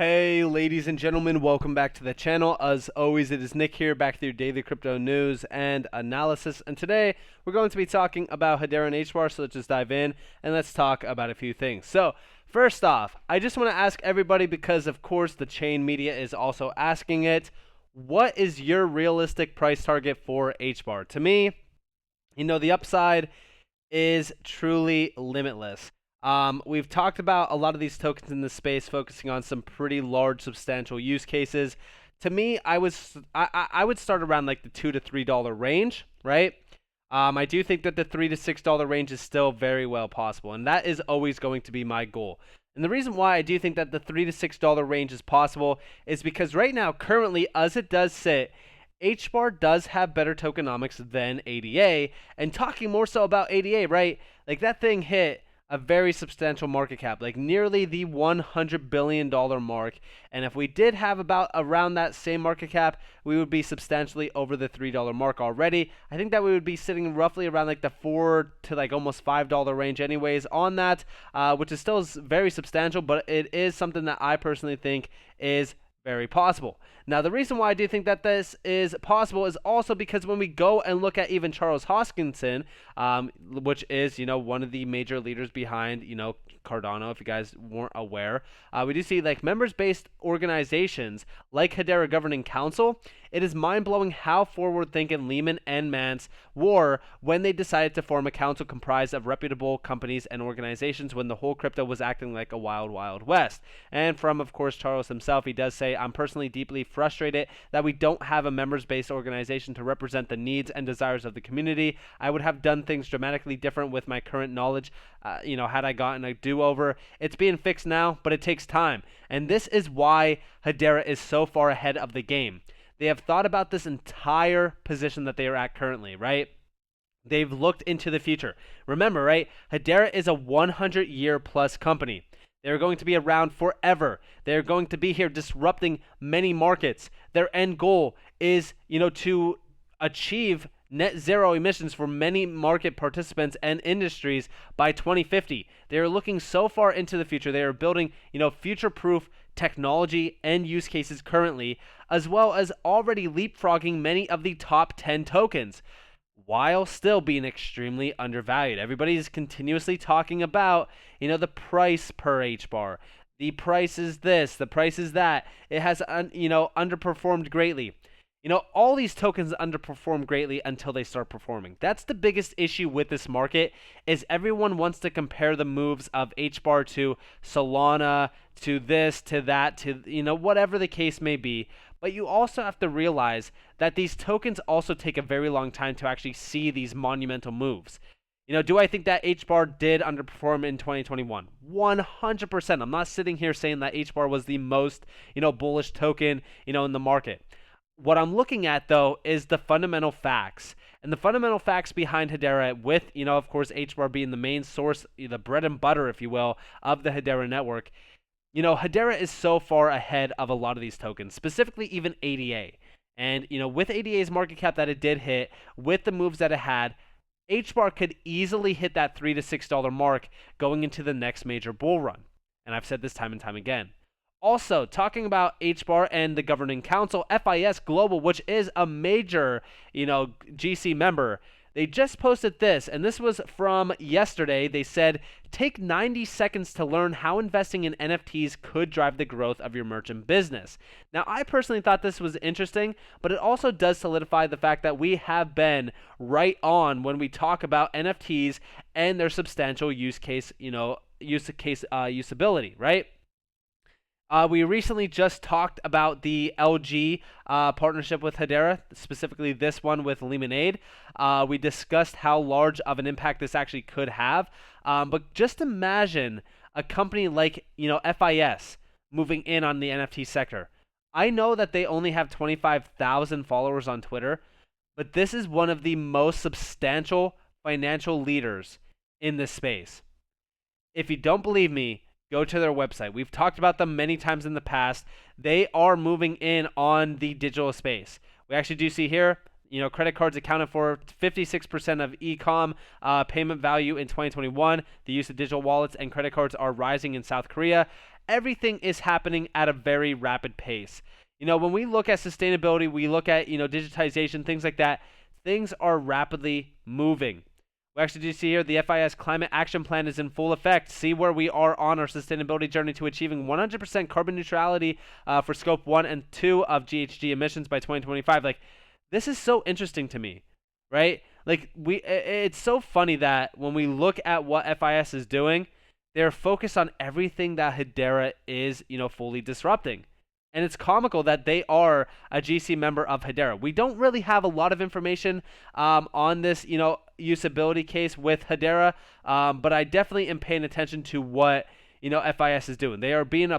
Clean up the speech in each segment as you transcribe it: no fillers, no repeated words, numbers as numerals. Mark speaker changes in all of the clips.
Speaker 1: Hey ladies and gentlemen, welcome back to the channel. As always, it is Nick here, back with your daily crypto news and analysis. And today we're going to be talking about Hedera and Hbar, so let's just dive in and let's talk about a few things. So first off, I just want to ask everybody, because of course the chain media is also asking it, what is your realistic price target for Hbar? To me, the upside is truly limitless. We've talked about a lot of these tokens in the space focusing on some pretty large, substantial use cases. To me, I would start around like the $2 to $3 range, right? I do think that the $3 to $6 range is still very well possible, and that is always going to be my goal. And the reason why I do think that the $3 to $6 range is possible is because right now, currently, as it does sit, Hbar does have better tokenomics than ADA, and talking more so about ADA, right? Like, that thing hit a very substantial market cap, like nearly the $100 billion mark. And if we did have about around that same market cap, we would be substantially over the $3 mark already. I think that we would be sitting roughly around like the $4 to like almost $5 range anyways on that, which is still very substantial, but it is something that I personally think is very possible. Now, the reason why I do think that this is possible is also because when we go and look at even Charles Hoskinson, which is, one of the major leaders behind, Cardano, if you guys weren't aware, we do see like members-based organizations like Hedera Governing Council. It is mind-blowing how forward-thinking Lehman and Mance were when they decided to form a council comprised of reputable companies and organizations when the whole crypto was acting like a wild, wild west. And from, of course, Charles himself, he does say, "I'm personally deeply frustrated that we don't have a members-based organization to represent the needs and desires of the community. I would have done things dramatically different with my current knowledge, had I gotten a do-over. It's being fixed now, but it takes time." And this is why Hedera is so far ahead of the game. They have thought about this entire position that they are at currently, right? They've looked into the future. Remember, right? Hedera is a 100-year plus company. They're going to be around forever. They're going to be here disrupting many markets. Their end goal is, to achieve net zero emissions for many market participants and industries by 2050. They are looking so far into the future. They are building, future-proof technology and use cases currently, as well as already leapfrogging many of the top 10 tokens, while still being extremely undervalued. Everybody is continuously talking about, the price per Hbar. The price is this, the price is that. It has, underperformed greatly. All these tokens underperform greatly until they start performing. That's the biggest issue with this market, is everyone wants to compare the moves of Hbar to Solana, to this, to that, to, whatever the case may be. But you also have to realize that these tokens also take a very long time to actually see these monumental moves. Do I think that Hbar did underperform in 2021? 100%. I'm not sitting here saying that Hbar was the most, bullish token, in the market. What I'm looking at, though, is the fundamental facts. And the fundamental facts behind Hedera, with, of course, Hbar being the main source, the bread and butter, if you will, of the Hedera network. Hedera is so far ahead of a lot of these tokens, specifically even ADA. And, with ADA's market cap that it did hit, with the moves that it had, Hbar could easily hit that $3 to $6 mark going into the next major bull run. And I've said this time and time again. Also, talking about Hbar and the governing council, FIS Global, which is a major, GC member, they just posted this, and this was from yesterday. They said, "Take 90 seconds to learn how investing in NFTs could drive the growth of your merchant business." Now, I personally thought this was interesting, but it also does solidify the fact that we have been right on when we talk about NFTs and their substantial usability, right? We recently just talked about the LG partnership with Hedera, specifically this one with Lemonade. We discussed how large of an impact this actually could have. But just imagine a company like, FIS moving in on the NFT sector. I know that they only have 25,000 followers on Twitter, but this is one of the most substantial financial leaders in this space. If you don't believe me, go to their website. We've talked about them many times in the past. They are moving in on the digital space. We actually do see here, credit cards accounted for 56% of e-com payment value in 2021. The use of digital wallets and credit cards are rising in South Korea. everything is happening at a very rapid pace. When we look at sustainability, we look at, digitization, things like that, things are rapidly moving. We actually do see here the FIS Climate Action Plan is in full effect. See where we are on our sustainability journey to achieving 100% carbon neutrality for Scope 1 and 2 of GHG emissions by 2025. Like, this is so interesting to me, right? Like, it's so funny that when we look at what FIS is doing, they're focused on everything that Hedera is, fully disrupting. And it's comical that they are a GC member of Hedera. We don't really have a lot of information on this, usability case with Hedera, but I definitely am paying attention to what, FIS is doing. They are being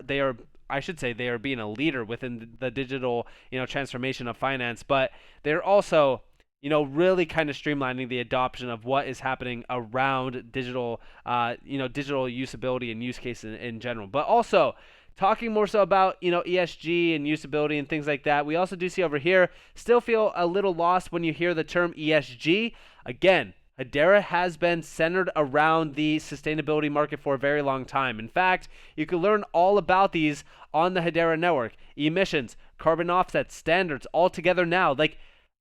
Speaker 1: they are being a leader within the digital, transformation of finance, but they're also, really kind of streamlining the adoption of what is happening around digital, digital usability and use cases in general. But also, talking more so about, ESG and usability and things like that, we also do see over here, still feel a little lost when you hear the term ESG. Again, Hedera has been centered around the sustainability market for a very long time. In fact, you can learn all about these on the Hedera network. Emissions, carbon offsets, standards, all together now. Like,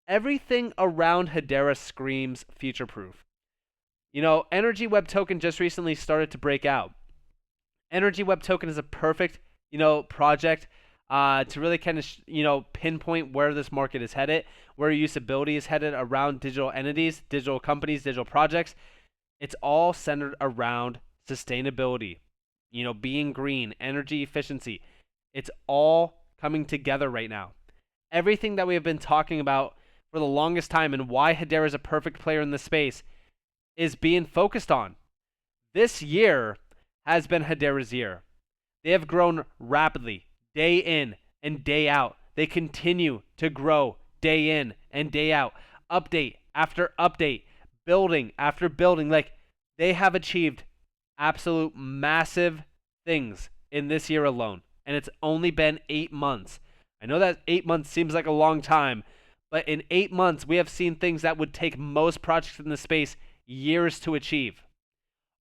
Speaker 1: everything around Hedera screams future-proof. Energy Web Token just recently started to break out. Energy Web Token is a perfect, project to really kind of, pinpoint where this market is headed, where usability is headed around digital entities, digital companies, digital projects. It's all centered around sustainability, being green, energy efficiency. It's all coming together right now. Everything that we have been talking about for the longest time and why Hedera is a perfect player in this space is being focused on. This year has been Hedera's year. They have grown rapidly, day in and day out. They continue to grow day in and day out. Update after update, building after building. Like, they have achieved absolute massive things in this year alone. And it's only been 8 months. I know that 8 months seems like a long time, but in 8 months, we have seen things that would take most projects in the space years to achieve.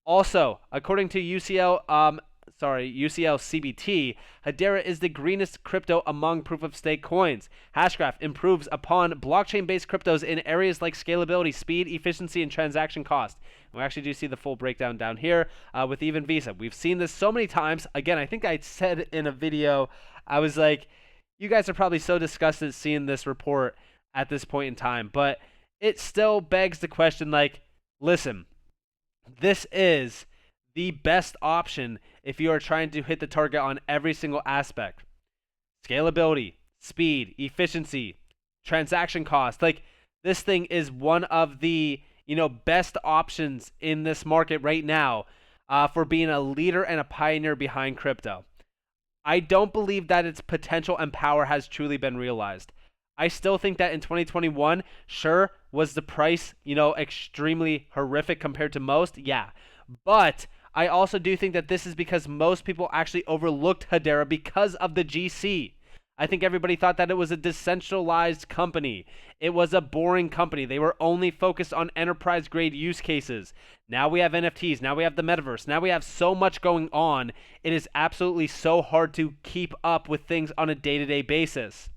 Speaker 1: Also, according to UCL CBT, Hedera is the greenest crypto among proof-of-stake coins. Hashgraph improves upon blockchain-based cryptos in areas like scalability, speed, efficiency, and transaction cost. We actually do see the full breakdown down here with even Visa. We've seen this so many times. Again, I think I said in a video, I was like, you guys are probably so disgusted seeing this report at this point in time, but it still begs the question, like, listen, this is the best option if you are trying to hit the target on every single aspect. Scalability, speed, efficiency, transaction cost. Like, this thing is one of the, best options in this market right now for being a leader and a pioneer behind crypto. I don't believe that its potential and power has truly been realized. I still think that in 2021, sure, was the price, extremely horrific compared to most? Yeah. But I also do think that this is because most people actually overlooked Hedera because of the GC. I think everybody thought that it was a decentralized company. It was a boring company. They were only focused on enterprise-grade use cases. Now we have NFTs. Now we have the metaverse. Now we have so much going on. It is absolutely so hard to keep up with things on a day-to-day basis.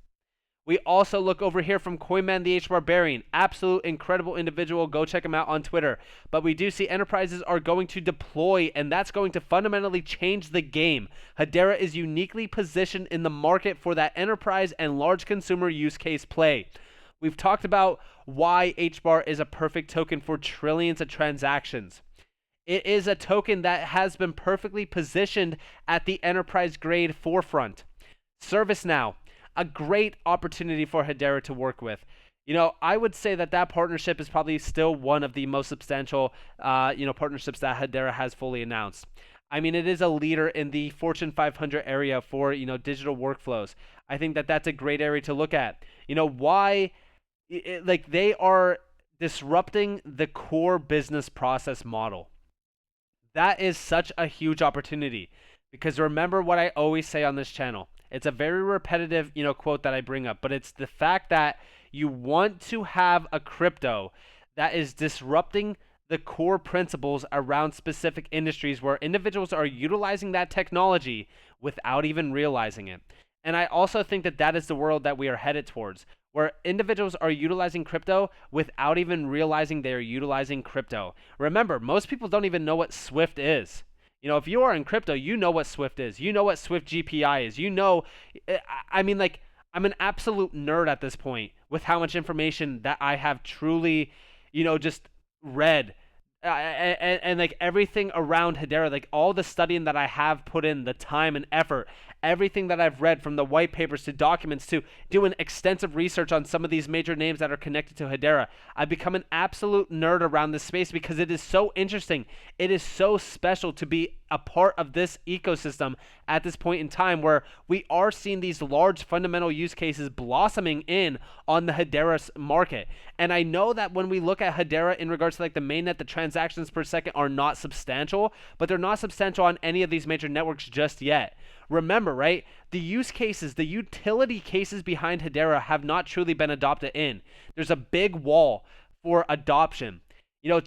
Speaker 1: We also look over here from Coinman the H Barbarian. Absolute incredible individual. Go check him out on Twitter. But we do see enterprises are going to deploy, and that's going to fundamentally change the game. Hedera is uniquely positioned in the market for that enterprise and large consumer use case play. We've talked about why HBAR is a perfect token for trillions of transactions. It is a token that has been perfectly positioned at the enterprise grade forefront. ServiceNow, a great opportunity for Hedera to work with. I would say that partnership is probably still one of the most substantial, partnerships that Hedera has fully announced. I mean, it is a leader in the Fortune 500 area for, digital workflows. I think that that's a great area to look at. Why, they are disrupting the core business process model. That is such a huge opportunity because remember what I always say on this channel. It's a very repetitive, quote that I bring up, but it's the fact that you want to have a crypto that is disrupting the core principles around specific industries where individuals are utilizing that technology without even realizing it. And I also think that that is the world that we are headed towards, where individuals are utilizing crypto without even realizing they are utilizing crypto. Remember, most people don't even know what Swift is. If you are in crypto, you know what Swift is. You know what Swift GPI is. I mean, like, I'm an absolute nerd at this point with how much information that I have truly, just read. And like everything around Hedera, like all the studying that I have put in, the time and effort, everything that I've read from the white papers to documents to doing extensive research on some of these major names that are connected to Hedera, I've become an absolute nerd around this space because it is so interesting. It is so special to be a part of this ecosystem at this point in time where we are seeing these large fundamental use cases blossoming in on the Hedera market. And I know that when we look at Hedera in regards to like the mainnet, the transactions per second are not substantial, but they're not substantial on any of these major networks just yet. Remember, right? The use cases, the utility cases behind Hedera have not truly been adopted in. There's a big wall for adoption.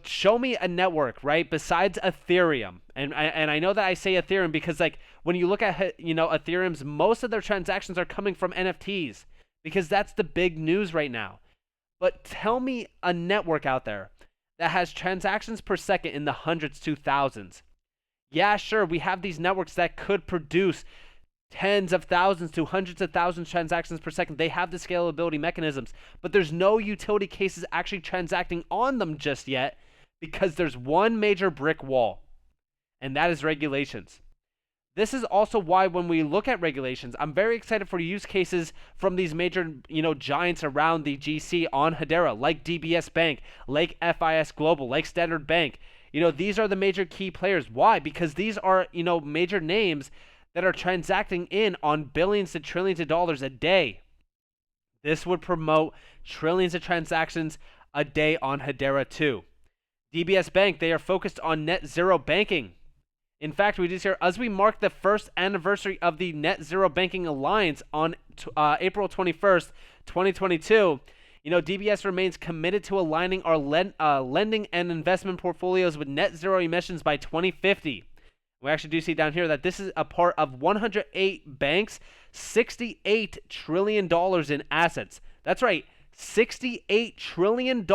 Speaker 1: Show me a network, right, besides Ethereum. And I know that I say Ethereum because, like, when you look at, Ethereum's, most of their transactions are coming from NFTs because that's the big news right now. But tell me a network out there that has transactions per second in the hundreds to thousands. Yeah, sure, we have these networks that could produce tens of thousands to hundreds of thousands transactions per second. They have the scalability mechanisms, but there's no utility cases actually transacting on them just yet because there's one major brick wall, and that is regulations. This is also why when we look at regulations, I'm very excited for use cases from these major, giants around the GC on Hedera, like DBS Bank, like FIS Global, like Standard Bank. These are the major key players. Why? Because these are, major names that are transacting in on billions to trillions of dollars a day. This would promote trillions of transactions a day on Hedera too. DBS Bank, they are focused on net zero banking. In fact, we just hear as we mark the first anniversary of the Net Zero Banking Alliance on April 21st, 2022, DBS remains committed to aligning our lending and investment portfolios with net zero emissions by 2050. We actually do see down here that this is a part of 108 banks, $68 trillion in assets. That's right, $68 trillion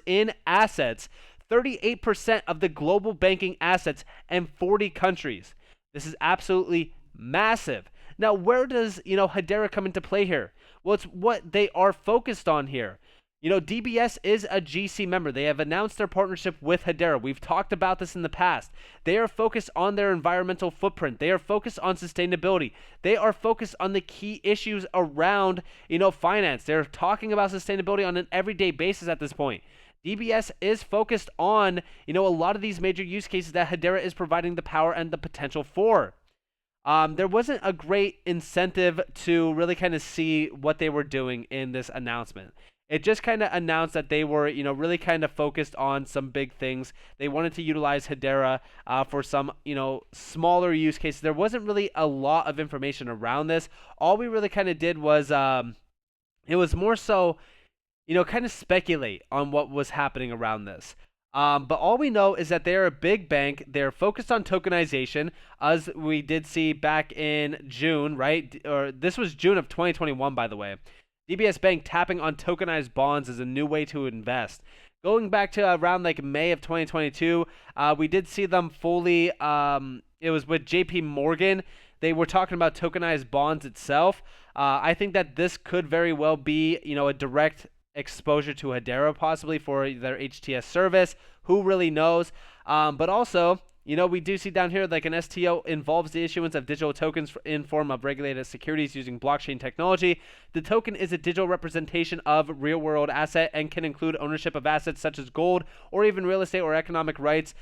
Speaker 1: in assets, 38% of the global banking assets, and 40 countries. This is absolutely massive. Now, where does, Hedera come into play here? Well, it's what they are focused on here. DBS is a GC member. They have announced their partnership with Hedera. We've talked about this in the past. They are focused on their environmental footprint. They are focused on sustainability. They are focused on the key issues around, finance. They're talking about sustainability on an everyday basis at this point. DBS is focused on, a lot of these major use cases that Hedera is providing the power and the potential for. There wasn't a great incentive to really kind of see what they were doing in this announcement. It just kind of announced that they were, really kind of focused on some big things. They wanted to utilize Hedera for some, smaller use cases. There wasn't really a lot of information around this. All we really kind of did was, it was more so, kind of speculate on what was happening around this. But all we know is that they're a big bank. They're focused on tokenization, as we did see back in June, right? Or this was June of 2021, by the way. DBS Bank tapping on tokenized bonds is a new way to invest. Going back to around like May of 2022, we did see them fully, it was with JP Morgan. They were talking about tokenized bonds itself. I think that this could very well be, a direct exposure to Hedera possibly for their HTS service. Who really knows? But also, we do see down here like an STO involves the issuance of digital tokens in form of regulated securities using blockchain technology. The token is a digital representation of real-world asset and can include ownership of assets such as gold or even real estate or economic rights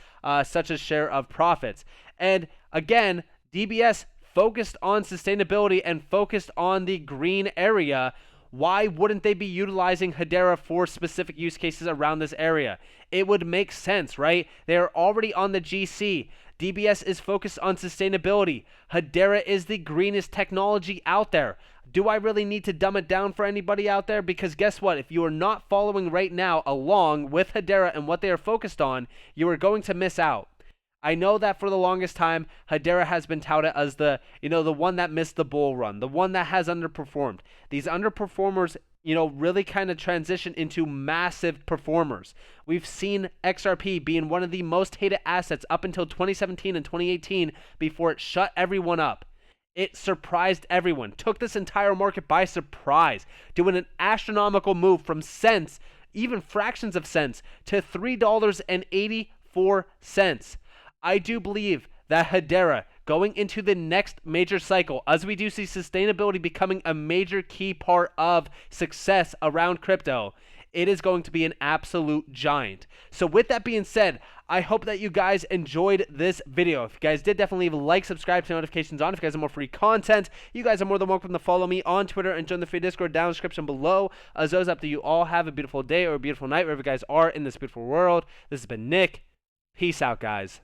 Speaker 1: such as share of profits. And again, DBS focused on sustainability and focused on the green area. Why wouldn't they be utilizing Hedera for specific use cases around this area? It would make sense, right? They're already on the GC. DBS is focused on sustainability. Hedera is the greenest technology out there. Do I really need to dumb it down for anybody out there? Because guess what? If you are not following right now along with Hedera and what they are focused on, you are going to miss out. I know that for the longest time, Hedera has been touted as the one that missed the bull run, the one that has underperformed. These underperformers, really kind of transition into massive performers. We've seen XRP being one of the most hated assets up until 2017 and 2018 before it shut everyone up. It surprised everyone, took this entire market by surprise, doing an astronomical move from cents, even fractions of cents, to $3.84. I do believe that Hedera, going into the next major cycle, as we do see sustainability becoming a major key part of success around crypto, it is going to be an absolute giant. So with that being said, I hope that you guys enjoyed this video. If you guys did, definitely leave a like, subscribe, to notifications on. If you guys have more free content, you guys are more than welcome to follow me on Twitter and join the free Discord down in the description below. As always, after you all have a beautiful day or a beautiful night, wherever you guys are in this beautiful world. This has been Nick. Peace out, guys.